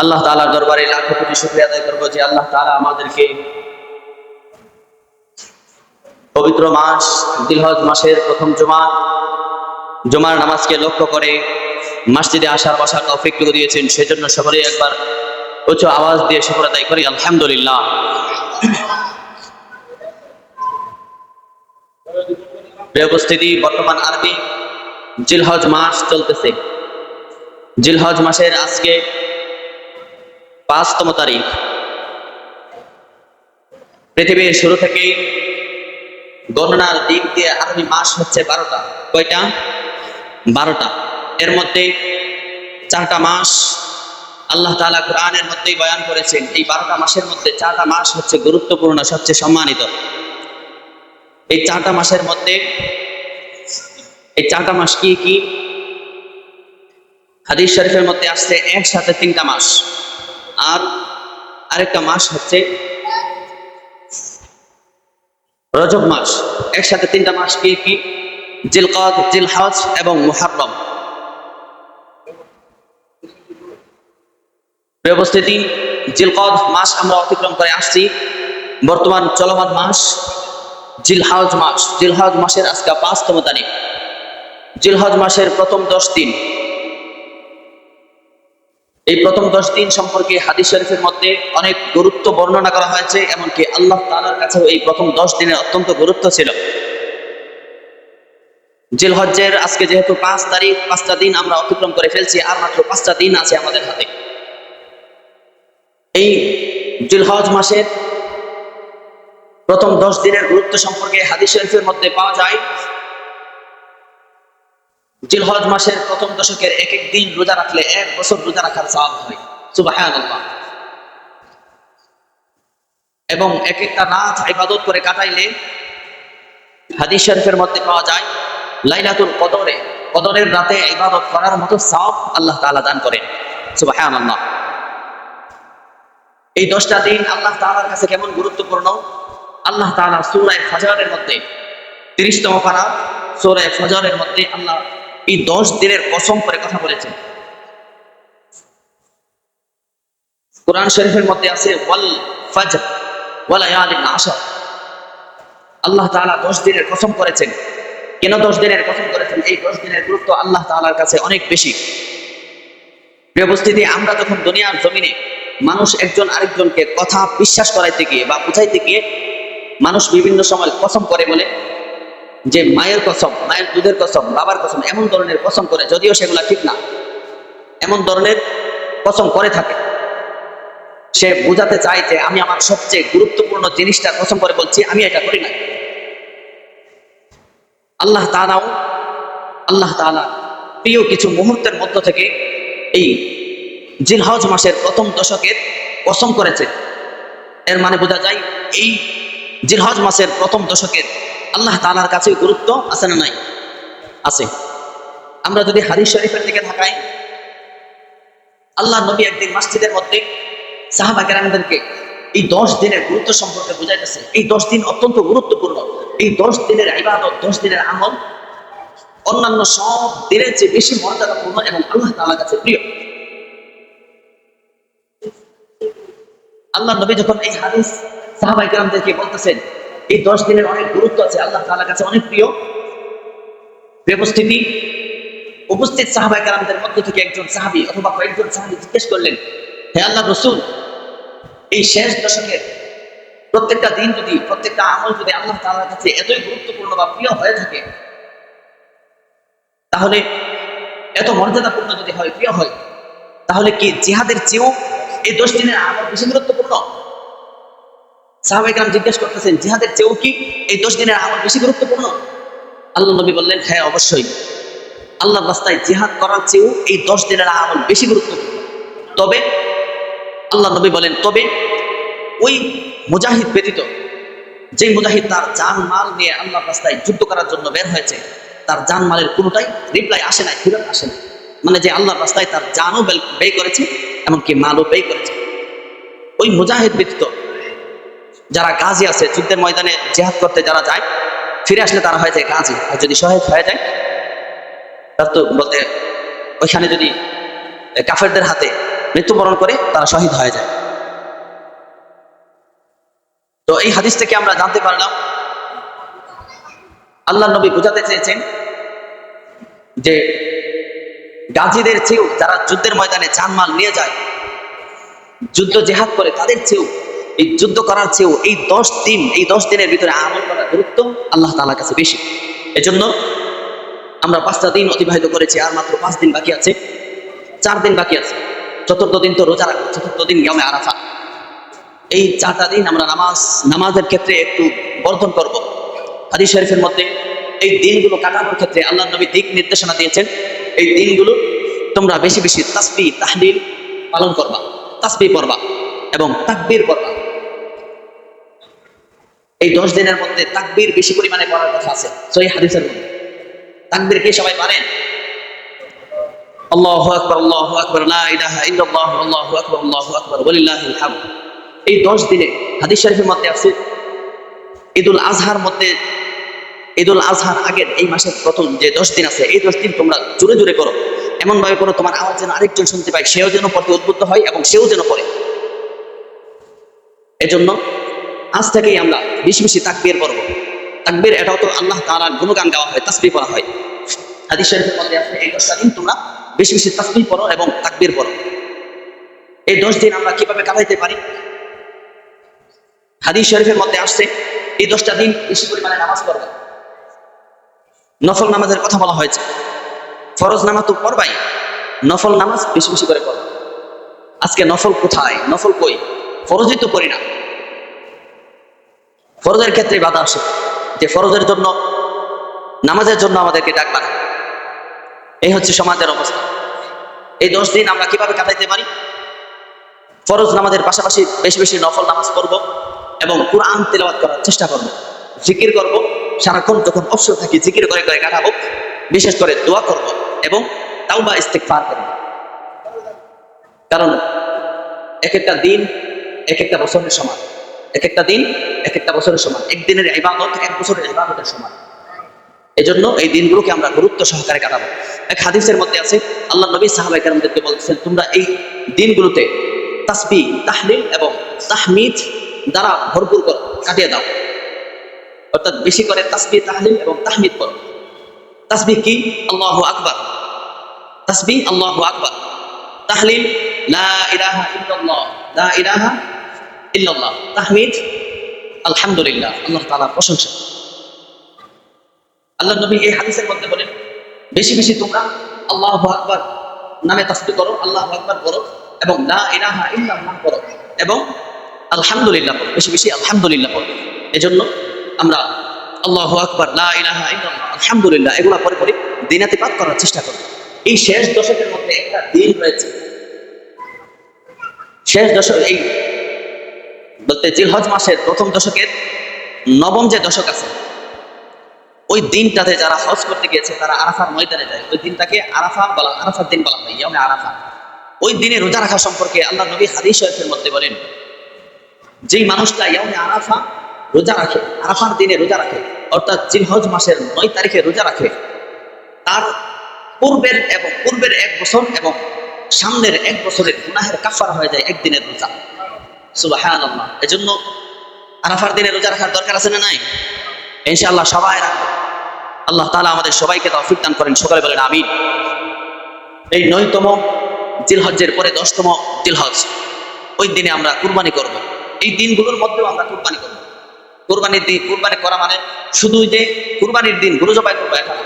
আল্লাহ তাআলার দরবারে লাখো কোটি শুকরিয়া আদায় করব যে আল্লাহ তাআলা আমাদেরকে পবিত্র মাস জিলহজ মাসের প্রথম জুমার নামাজকে লক্ষ্য করে মসজিদে আসার বসার তৌফিক দিয়েছেন। সেজন্য সকলেই একবার উচ্চ আওয়াজ দিয়ে শুকর আদায় করি আলহামদুলিল্লাহ। প্রিয় উপস্থিতি, বর্তমান আরবি জিলহজ মাস চলতেছে। জিলহজ মাসের আজকে 5তম তারিখ। পৃথিবীর শুরু থেকেই গণনার দিক দিয়ে আরবি মাস হচ্ছে 12টা। কয়টা? 12টা। এর মধ্যে 4টা মাস আল্লাহ তাআলা কোরআনের মধ্যেই বয়ান করেছেন। এই 12টা মাসের মধ্যে 4টা মাস হচ্ছে গুরুত্বপূর্ণ, সবচেয়ে সম্মানিত। এই 4টা মাসের মধ্যে এই 4টা মাস কি কি? হাদিস শরীফের মধ্যে আসছে একসাথে 3টা মাস, আর আরেকটা মাস হচ্ছে রজব মাস। একসাথে 3টা মাস কি কি? জিলকদ, জিলহজ এবং মুহররম। প্রিয় উপস্থিতি, জিলকদ মাস আমরা অতিক্রম করে আসছি। বর্তমান চলমান মাস জিলহজ মাস। জিলহজ মাসের আজকে 5তম তারিখ। জিলহজ মাসের প্রথম 10 দিন, এই প্রথম 10 দিন সম্পর্কে হাদিস শরীফের মধ্যে অনেক গুরুত্ব বর্ণনা করা হয়েছে। এমনকি আল্লাহ তাআলার কাছেও এই প্রথম 10 দিনের অত্যন্ত গুরুত্ব ছিল। জিলহজ্জের আজকে যেহেতু 5 তারিখ, 5টা দিন আমরা অতিক্রম করে ফেলছি, আর মাত্র 5টা দিন আছে আমাদের হাতে। এই জিলহজ মাসের প্রথম 10 দিনের গুরুত্ব সম্পর্কে হাদিস শরীফের মধ্যে পাওয়া যায়। জিলহজ মাসের প্রথম দশকের এক এক দিন রোজা রাখলে 1 বছর রোজা রাখার সওয়াব হয়। সুবহানাল্লাহ। এবং এক একটা রাত ইবাদত করে কাটাইলে হাদিস শরীফের মধ্যে পাওয়া যায় লাইলাতুল কদরে, কদরের রাতে ইবাদত করার মতো সওয়াব আল্লাহ তাআলা দান করেন। সুবহানাল্লাহ। এই 10টা দিন আল্লাহ তাআলার কাছে কেমন গুরুত্বপূর্ণ! আল্লাহ তাআলা সূরা ফাজরের মধ্যে 30তম পারা সূরা ফাজরের মধ্যে আল্লাহ এই 10 দিনের কসম করে কথা বলেছেন। কোরআন শরীফের মধ্যে আছে ওয়াল ফাজর ওয়া লায়ালিন আশর। আল্লাহ তাআলা 10 দিনের কসম করেছেন। কেন 10 দিনের কসম করেছেন? এই 10 দিনের গুরুত্ব আল্লাহ তাআলার কাছে অনেক বেশি। প্রিয় উপস্থিতি, আমরা যখন দুনিয়ার জমিনে মানুষ একজন আরেকজনকে কথা বিশ্বাস করাইতে গিয়ে বা বুঝাইতে গিয়ে মানুষ বিভিন্ন সময় কসম করে, বলে যে মায়ের কসম, মায়ের দুধের কসম, বাবার কসম, এমন ধরনের কসম করে, যদিও সেগুলা ঠিক না। এমন ধরনের কসম করে থাকে। সে বোঝাতে চায় যে আমি আমার সবচেয়ে গুরুত্বপূর্ণ জিনিসটা কসম করে বলছি, আমি এটা করি না। আল্লাহ তাআলা প্রিয় কিছু মুহূর্তের মধ্য থেকে এই জিলহজ মাসের প্রথম দশকের কসম করেছেন। এর মানে বোঝা যায় এই জিলহজ মাসের প্রথম দশকের আল্লাহ তাআলার কাছে গুরুত্ব আছে না নাই? আছে। আমরা যদি হাদিস শরীফের দিকে তাকাই, আল্লাহ নবী একদিন মসজিদের মধ্যে সাহাবা কেরামদেরকে এই 10 দিনের গুরুত্ব সম্পর্কে বুঝাইতেছে। এই 10 দিন অত্যন্ত গুরুত্বপূর্ণ। এই 10 দিনের ইবাদত, 10 দিনের আমল অন্যান্য সব দিনের চেয়ে বেশি মর্যাদাপূর্ণ এবং আল্লাহ তাআলার কাছে প্রিয়। আল্লাহ নবী যখন এই হাদিস সাহাবা কেরামদেরকে বলতেছেন এই 10 দিনের অনেক গুরুত্ব আছে, আল্লাহ তাআলার কাছে অনেক প্রিয়, উপস্থিত সাহাবা কেরামদের মধ্য থেকে একজন সাহাবী অথবা কয়েকজন সাহাবী জিজ্ঞেস করলেন, হে আল্লাহর রাসূল, এই শেষ দশকের প্রত্যেকটা দিন যদি, প্রত্যেকটা আমল যদি আল্লাহ তাআলার কাছে এতই গুরুত্বপূর্ণ বা প্রিয় হয়ে থাকে, তাহলে এত মর্যাদাপূর্ণ যদি হয়, প্রিয় হয়, তাহলে কি জিহাদের চেয়েও এই 10 দিনের আমল বেশি গুরুত্বপূর্ণ? সাহাবায়ে কেরাম জিজ্ঞেস করতেছেন, জিহাদের চেয়েও কি এই 10 দিনের আমল বেশি গুরুত্বপূর্ণ? আল্লাহ নবী বললেন, হ্যাঁ অবশ্যই। আল্লাহর রাস্তায় জিহাদ করার চেয়েও এই 10 দিনের আমল বেশি গুরুত্বপূর্ণ। তবে আল্লাহ নবী বলেন, তবে ওই মুজাহিদ ব্যতীত, যে মুজাহিদ তার জান মাল নিয়ে আল্লাহর রাস্তায় যুদ্ধ করার জন্য বের হয়েছে, তার জান মালের কোনোটাই রিপ্লাই আসে না, ফিরত আসে না। মানে যে আল্লাহর রাস্তায় তার জানও ব্যয় করেছে, এমনকি মালও ব্যয় করেছে। ওই মুজাহিদ ব্যতীত যারা গাজী আছে, যুদ্ধের ময়দানে জিহাদ করতে যারা যায়, ফিরে আসলে তারা হয়ে যায় গাজী। আর যদি শহীদ হয়ে যায়, তার তো বলতে ওইখানে যদি কাফেরদের হাতে মৃত্যুবরণ করে তারা শহীদ হয়ে যায়। তো এই হাদিস থেকে আমরা জানতে পারলাম আল্লাহ নবী বোঝাতে চেয়েছেন যে গাজীদের চেয়েও যারা যুদ্ধের ময়দানে জানমাল নিয়ে যায়, যুদ্ধ জেহাদ করে, তাদের চেয়েও, এই যুদ্ধ করার চেয়েও এই 10 দিনের ভিতরে আমল করার গুরুত্ব আল্লাহ তাআলার কাছে বেশি। এজন্য আমরা 5টা দিন অতিবাহিত করেছি, আর মাত্র 5 দিন বাকি আছে, 4 দিন বাকি আছে। চতুর্থ দিন তো রোজা রাখবো, চতুর্থ দিন ইয়ামে আরাফা। এই 4টা দিন আমরা নামাজের ক্ষেত্রে একটু বর্ধন করব। হাদিস শরীফের মধ্যে এই দিনগুলো কাটানোর ক্ষেত্রে আল্লাহ নবী দিক নির্দেশনা দিয়েছেন, এই দিনগুলো তোমরা বেশি বেশি তাসবিহ তাহলিল পালন করবা, তাসবিহ পড়বা এবং তাকবীর পড়বা। এই 10 দিনের মধ্যে তাকবীর বেশি পরিমাণে পড়ার কথা আছে সহিহ হাদিসের মধ্যে। তাকবীর কি সবাই পারেন? আল্লাহু আকবার, আল্লাহু আকবার, লা ইলাহা ইল্লাল্লাহ, আল্লাহু আকবার, আল্লাহু আকবার, ওয়ালিল্লাহিল হামদ। এই 10 দিনে হাদিস শরীফের মধ্যে আছে ঈদুল আজহার আগের এই মাসের প্রথম যে 10 দিন আছে, এই 10 দিন তোমরা জোরে জোরে করো, এমন ভাবে করো তোমার আওয়াজ যেন আরেকজন শুনতে পায়, সেও যেন পড়তে উদ্বুদ্ধ হয় এবং সেও যেন পড়ে। এজন্য আজ থেকেই আমরা বেশি বেশি তাকবীর পড়ব। তাকবীর এটাও তো আল্লাহ তাআলার গুণগান গাওয়া হয়, তাসবিহ পড়া হয়। হাদিস শরীফের মধ্যে আছে এই 10টা দিন তোমরা বেশি বেশি তাসবিহ পড়ো এবং তাকবীর পড়ো। এই 10 দিন আমরা কিভাবে কাটাইতে পারি? হাদিস শরীফের মধ্যে আসছে এই 10টা দিন বেশি পরিমাণে নামাজ পড়বে। নফল নামাজের কথা বলা হয়েছে। ফরজ নামাজ তো পড়বাই, নফল নামাজ বেশি বেশি করে পড়ো। আজকে নফল কোথায়, নফল কই? ফরজই তো করি না। ফরজের ক্ষেত্রে বাধা আসে যে ফরজের জন্য, নামাজের জন্য আমাদেরকে ডাকবা না। এই হচ্ছে সমাজের অবস্থা। এই 10 দিন আমরা কিভাবে কাটাইতে পারি? ফরজ নামাজের পাশাপাশি বেশি বেশি নফল নামাজ পড়ব এবং কুরআন তেলাওয়াত করার চেষ্টা করব, জিকির করব। সারাক্ষণ যখন অবসর থাকি জিকির করে করে কাটাবো। বিশেষ করে দোয়া করব এবং তাওবা ইস্তিগফার করব। কারণ এক একটা দিন এক একটা বছরের সমান, এক একটা দিন এক একটা বছরের সমান। একদিনের ইবাদত 1 বছরের ইবাদতের সমান। এজন্য এই দিনগুলোকে আমরা গুরুত্ব সহকারে কাটাবো। এক হাদিসের মধ্যে আছে আল্লাহ নবী সাহাবায়ে কেরামদেরকে বলছেন, তোমরা এই দিনগুলোতে তাসবিহ তাহলিল এবং তাহমিদ দ্বারা ভরপুর করো, কাটিয়ে দাও। অর্থাৎ বেশি করে তাসবিহ তাহলিল এবং তাহমিদ করো। তাসবিহ কি? আল্লাহু আকবার, তাসবিহ আল্লাহু আকবার। তাহলিল লা ইলাহা ইল্লাল্লাহ, লা ইলাহা ইল্লাল্লাহ। তাহমিদ আলহামদুলিল্লাহ, আল্লাহ তাআলার প্রশংসা। আল্লাহ নবী এই হাদিসের মধ্যে বলেন বেশি বেশি তোমরা আল্লাহু আকবার নামে তাসবিহ করো, আল্লাহু আকবার করো এবং লা ইলাহা ইল্লাল্লাহ করো এবং আলহামদুলিল্লাহ করো, বেশি বেশি আলহামদুলিল্লাহ করো। এজন্য আমরা আল্লাহু আকবার, লা ইলাহা ইল্লাল্লাহ, আলহামদুলিল্লাহ এগুলা পরে পরে দিনাতে পাঠ করার চেষ্টা করো। এই শেষ দশকের মধ্যে একটা দিন রয়েছে, শেষ দশক, এই বলতে জিলহজ মাসের প্রথম দশকের 9ম যে দশক আছে, ওই দিনটাতে যারা হজ করতে গিয়েছে তারা আরাফার ময়দানে যায়। ওই দিনটাকে আরাফার দিন বলা হয়, ইয়ামে আরাফা। ওই দিনে রোজা রাখা সম্পর্কে আল্লাহ নবী হাদিস শরীফের মধ্যে বলেন, যেই মানুষটা ইয়ামে আরাফা রোজা রাখে, আরাফার দিনে রোজা রাখে, অর্থাৎ জিলহজ মাসের 9 তারিখে রোজা রাখে, তার পূর্বের 1 বছর এবং সামনের 1 বছরের গুনাহের কাফারা হয়ে যায় একদিনের রোজা। সুবহানাল্লাহ। এজন্য আরাফার দিনে রোজা রাখার দরকার আছে না নাই? ইনশাআল্লাহ সবাই রাখবো। আল্লাহ তাআলা আমাদের সবাইকে তৌফিক দান করেন, সকলে বলেন আমিন। এই 9তম জিলহজ্জের পরে 10তম জিলহজ, ওই দিনে আমরা কুরবানি করব। এই দিনগুলোর মধ্যেও আমরা কুরবানি করব। কুরবানির দিন, কুরবানি করা মানে শুধু যে কুরবানির দিন গরু জবাই করবো এটা না।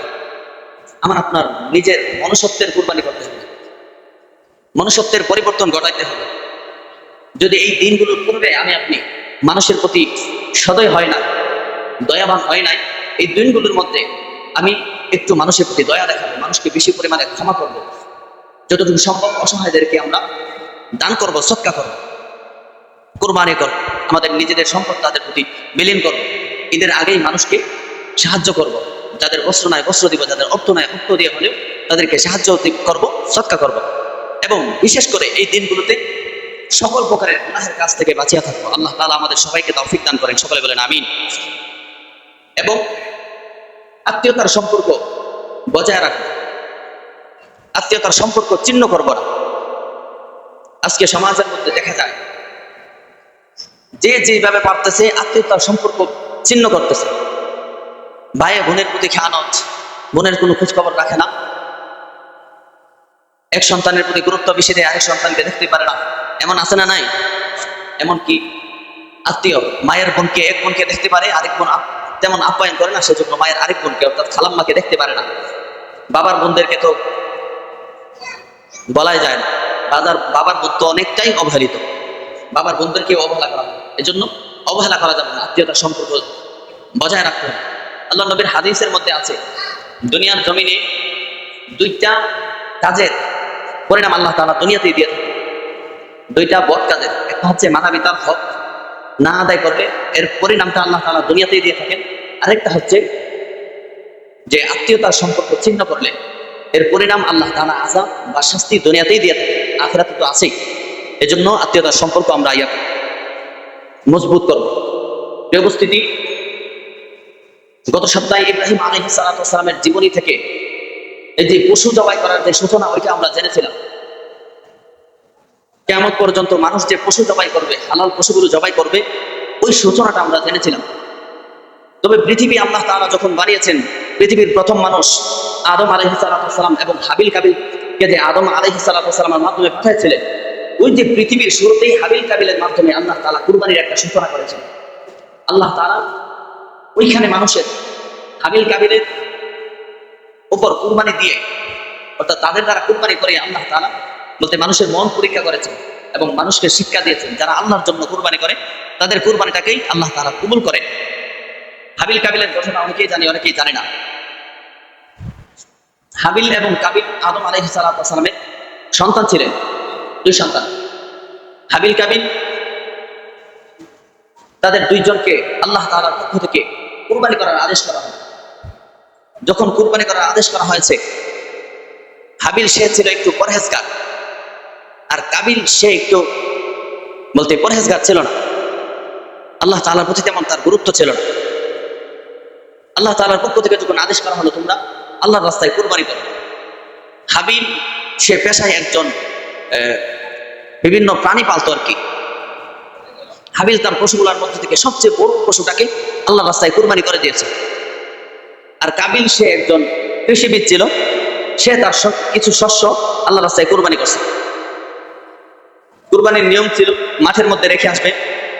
আমার আপনার নিজের মনুষ্যত্বের কুরবানি করতে হবে, মনুষ্যত্বের পরিবর্তন ঘটাইতে হবে। যদি এই দিনগুলোর পূর্বে আমি আপনি মানুষের প্রতি সদয় হয় না, দয়াবান হয় নাই, এই দিনগুলোর মধ্যে আমি একটু মানুষের প্রতি দয়া দেখাবো, মানুষকে বেশি পরিমাণে ক্ষমা করব, যতটুকু সম্ভব অসহায়দেরকে আমরা দান করব, সদকা করব, কুরবানি করব, আমাদের নিজেদের সম্পদ তাদের প্রতি বিলীন করব। ঈদের আগেই মানুষকে সাহায্য করব, যাদের বস্ত্র নাই বস্ত্র দিব, যাদের অর্থ নাই অর্থ দিয়ে হলেও তাদেরকে সাহায্য করব, সদকা করব। এবং বিশেষ করে এই দিনগুলোতে সকল প্রকারের গুনাহের কাছ থেকে বাঁচিয়া থাকবো। আল্লাহ তাআলা আমাদের সবাইকে তৌফিক দান করেন, সকলে বলেন আমিন। এবং আত্মীয়তার সম্পর্ক বজায় রাখবো, আত্মীয়তার সম্পর্ক ছিন্ন করব না। আজকে সমাজের মধ্যে দেখা যায় যে যেভাবে পারতেছে আত্মীয়তার সম্পর্ক ছিন্ন করতেছে। ভাই বোনের প্রতি খেয়ানত, বোনের কোনো খোঁজ খবর রাখে না, এক সন্তানের প্রতি গুরুত্ব বেশি দেয়, আরেক সন্তানকে দেখতে পারে না। এমন আছে না নাই? এমনকি আত্মীয় মায়ের বোনকে এক বোনকে দেখতে পারে, আরেক বোন তেমন আপ্যায়ন করে না, সেজন্য মায়ের আরেক বোনকে অর্থাৎ খালাম্মাকে দেখতে পারে না। বাবার বোনদেরকে তো বলাই যায় না, বাবার বোন তো অনেকটাই অবহেলিত, বাবার বোনদেরকে অবহেলা করা হয়। এজন্য অবহেলা করা যাবে না, আত্মীয়তার সম্পর্ক বজায় রাখতে হবে। আল্লাহ নবীর হাদিসের মধ্যে আছে, দুনিয়ার জমিনে দুইটা কাজের পরিণাম আল্লাহ তাআলা দুনিয়াতেই দিয়ে থাকে। দুইটা বদ কাজের, একটা হচ্ছে মাতা পিতার হক না আদায় করলে এর পরিণামটা আল্লাহ তাআলা দুনিয়াতেই দিয়ে থাকেন। আরেকটা হচ্ছে যে আত্মীয়তার সম্পর্ক ছিন্ন করলে এর পরিণাম আল্লাহ তাআলা আযাব বা শাস্তি দুনিয়াতেই দিয়ে থাকেন, আখিরাতে তো আছেই। এজন্য আত্মীয়তার সম্পর্ক আমরা মজবুত করব। প্রিয় উপস্থিতি, গত সপ্তাহে ইব্রাহিম আলাইহিস সালাতু ওয়াস সালামের জীবনী থেকে এই যে পশু জবাই করার যে সূচনা, ওইটা আমরা জেনেছিলাম। কিয়ামত পর্যন্ত মানুষ যে পশু জবাই করবে, হালাল পশুগুলো জবাই করবে, ওই সূচনাটা আমরা জেনেছিলাম। তবে পৃথিবী আল্লাহ তাআলা যখন বানিয়েছেন, পৃথিবীর প্রথম মানুষ আদম আলাইহিস সালাতু ওয়াস সালাম এবং হাবিল কাবিলকে যে আদম আলাইহিস সালাতু ওয়াস সালামের মাধ্যমে পাঠিয়েছিলেন, ওই যে পৃথিবীর শুরুতেই হাবিল কাবিলের মাধ্যমে আল্লাহ তাআলা কুরবানির একটা সূচনা করেছেন। আল্লাহ তাআলা ওইখানে মানুষের হাবিল কাবিলের উপর কুরবানি দিয়ে, অর্থাৎ তাদের দ্বারা কুরবানি করে আল্লাহ তাআলা বলতে মানুষের মন পরীক্ষা করেছেন এবং মানুষকে শিক্ষা দিয়েছেন, যারা আল্লাহর জন্য কুরবানি করে তাদের কুরবানিটাকেই আল্লাহ তাআলা কবুল করে। হাবিল কাবিলের ঘটনা অনেকেই জানি, অনেকেই জানে না। হাবিল এবং কাবিল আদম আলাইহিস সালাতু ওয়াস সালামের সন্তান ছিলেন, দুই সন্তান। হাবিল কাবিল তাদের দুইজনকে আল্লাহ তাআলার পক্ষ থেকে কুরবানি করার আদেশ করা হয়। যখন কুরবানি করার আদেশ করা হয়েছে, হাবিল সে ছিল একটু পরহেজগার, আর কাবিল সে একটু বলতে পরহেজগার ছিল না। আল্লাহ তাআলার প্রতি তেমন তার গুরুত্ব ছিল না। আল্লাহ তাআলার পক্ষ থেকে যখন আদেশ করা হলো তোমরা আল্লাহর রাস্তায় কুরবানি করো, হাবিল সে পেশায় একজন বিভিন্ন প্রাণী পালতো আর কি। হাবিল তার পশুগুলোর মধ্যে থেকে সবচেয়ে বড় পশুটাকে আল্লাহর রাস্তায় কুরবানি করে দিয়েছে। আর কাবিল সে একজন কৃষিবিদ ছিল, সে তার কিছু শস্য আল্লাহর রাস্তায় কুরবানি করছে। কুরবানির নিয়ম ছিল মাঠের মধ্যে রেখে আসবে,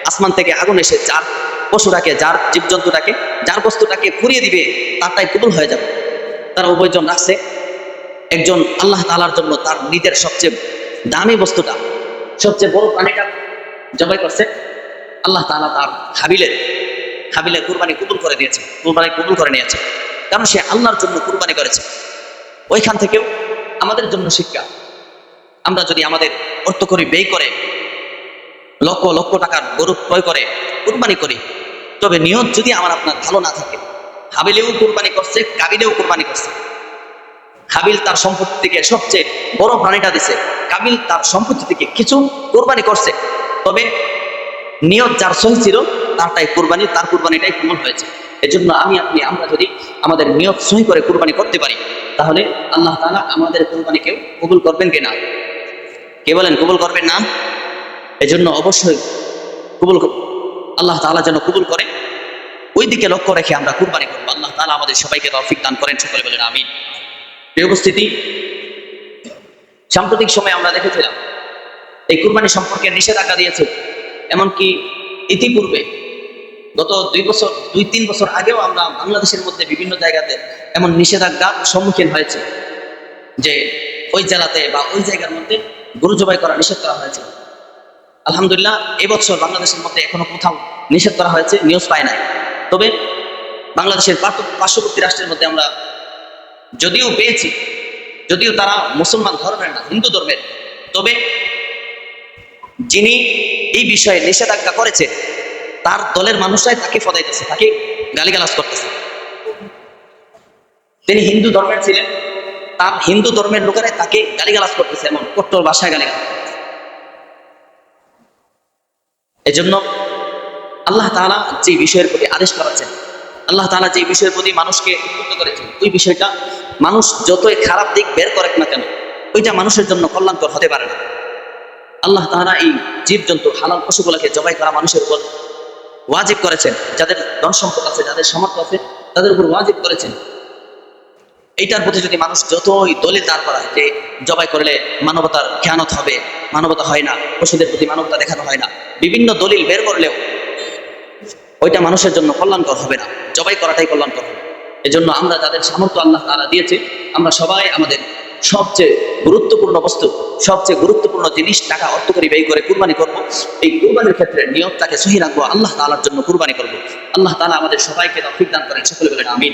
আসমান থেকে আগুন এসে যার পশুটাকে, যার জীবজন্তুটাকে, যার বস্তুটাকে পুড়িয়ে দিবে তারটাই কবুল হয়ে যাবে। তারা উভয়জন রাখছে, একজন আল্লাহ তাআলার জন্য তার নিজের সবচেয়ে দামি বস্তুটা, সবচেয়ে বড় প্রাণীটা জবাই করছে। আল্লাহ তাআলা তার হাবিলের কুরবানি কবুল করে দিয়েছে, কুরবানি কবুল করে নিয়েছে, কারণ সে আল্লাহর জন্য কুরবানি করেছে। ওইখান থেকেও আমাদের জন্য শিক্ষা, আমরা যদি আমাদের অর্থ করি ব্যয় করে লক্ষ লক্ষ টাকার গরু ক্রয় করে কুরবানি করি, তবে নিয়ত যদি আমার আপনার ভালো না থাকে, হাবিলেও কুরবানি করছে, কাবিলেও কুরবানি করছে। হাবিল তার সম্পত্তি থেকে সবচেয়ে বড় প্রাণীটা দিছে, কাবিল তার সম্পত্তি থেকে কিছু কুরবানি করছে, তবে নিয়ত যার সহি ছিল তারটাই কুরবানি, তার কুরবানিটাই কবুল হয়েছে। এজন্য আমরা যদি আমাদের নিয়ত সহি করে কুরবানি করতে পারি, তাহলে আল্লাহ তাআলা আমাদের কুরবানিকেও কবুল করবেন কিনা? কে বলেন কবুল করবেন না? এজন্য অবশ্যই আল্লাহ তাআলা যেন কবুল করে, ওই দিকে লক্ষ্য রেখে আমরা কুরবানি করবো। আল্লাহ তাআলা আমাদের সবাইকে তৌফিক দান করেন, সকলে বলেন আমিন। প্রিয় উপস্থিতি, সাম্প্রতিক সময়ে আমরা দেখেছিলাম এই কুরবানি সম্পর্কে নিষেধাজ্ঞা দিয়েছে। এমনকি ইতিপূর্বে গত 2-3 বছর আগেও আমরা বাংলাদেশের মধ্যে বিভিন্ন জায়গাতে এমন নিষেধাজ্ঞার সম্মুখীন হয়েছে যে ওই জেলাতে বা ওই জায়গার মধ্যে গরু জবাই করা নিষেধ করা হয়েছে। আলহামদুলিল্লাহ, এবছর বাংলাদেশের মধ্যে এখনো কোথাও নিষেধ করা হয়েছে নিউজ পায় নাই। তবে বাংলাদেশের পার্শ্ববর্তী রাষ্ট্রের মধ্যে আমরা যদিও পেয়েছি, যদিও তারা মুসলমান ধর্মের না, হিন্দু ধর্মের, তবে যিনি এই বিষয়ে নিষেধাজ্ঞা করেছে তার দলের মানুষরাই তাকে ফদাইতেছে, তাকে গালিগালাজ করতেছে। তিনি হিন্দু ধর্মের ছিলেন, তার হিন্দু ধর্মের লোকেরাই তাকে গালিগালাজ করতেছে, এমন কট্টর ভাষায় গালিগালাজ করতেছে। এজন্য আল্লাহ তাআলা যে বিষয়ের প্রতি আদেশ করেছেন, আল্লাহ তাআলা যে বিষয়ের প্রতি মানুষকে উদ্বুদ্ধ করেছেন, ওই বিষয়টা মানুষ যতই খারাপ দিক বের করে না কেন, ওইটা মানুষের জন্য কল্যাণকর হতে পারে না। আল্লাহ তাআলা এই জীবজন্তু হালাল পশুগুলোকে জবাই করা মানুষের উপর ওয়াজিব করেছেন। যাদের ধন সম্পদ আছে, যাদের সামর্থ্য আছে, তাদের উপর ওয়াজিব করেছেন। এইটার প্রতি যদি মানুষ যতই দলিল দাঁড় করায় যে জবাই করলে মানবতার খেয়ানত হবে, মানবতা হয় না, পশুদের প্রতি মানবতা দেখানো হয় না, বিভিন্ন দলিল বের করলেও ওইটা মানুষের জন্য কল্যাণকর হবে না, জবাই করাটাই কল্যাণকর হবে। এজন্য আমরা যাদের সামর্থ্য আল্লাহ তাআলা দিয়েছে, আমরা সবাই আমাদের সবচেয়ে গুরুত্বপূর্ণ বস্তু, সবচেয়ে গুরুত্বপূর্ণ জিনিস টাকা অর্থ করে ব্যয় করে কুরবানি করব। এই কুরবানির ক্ষেত্রে নিয়তটাকে সহি রাখবো, আল্লাহ তাআলার জন্য কুরবানি করব। আল্লাহ তাআলা আমাদের সবাইকে তৌফিক দান করেন, সকলে বলেন আমিন।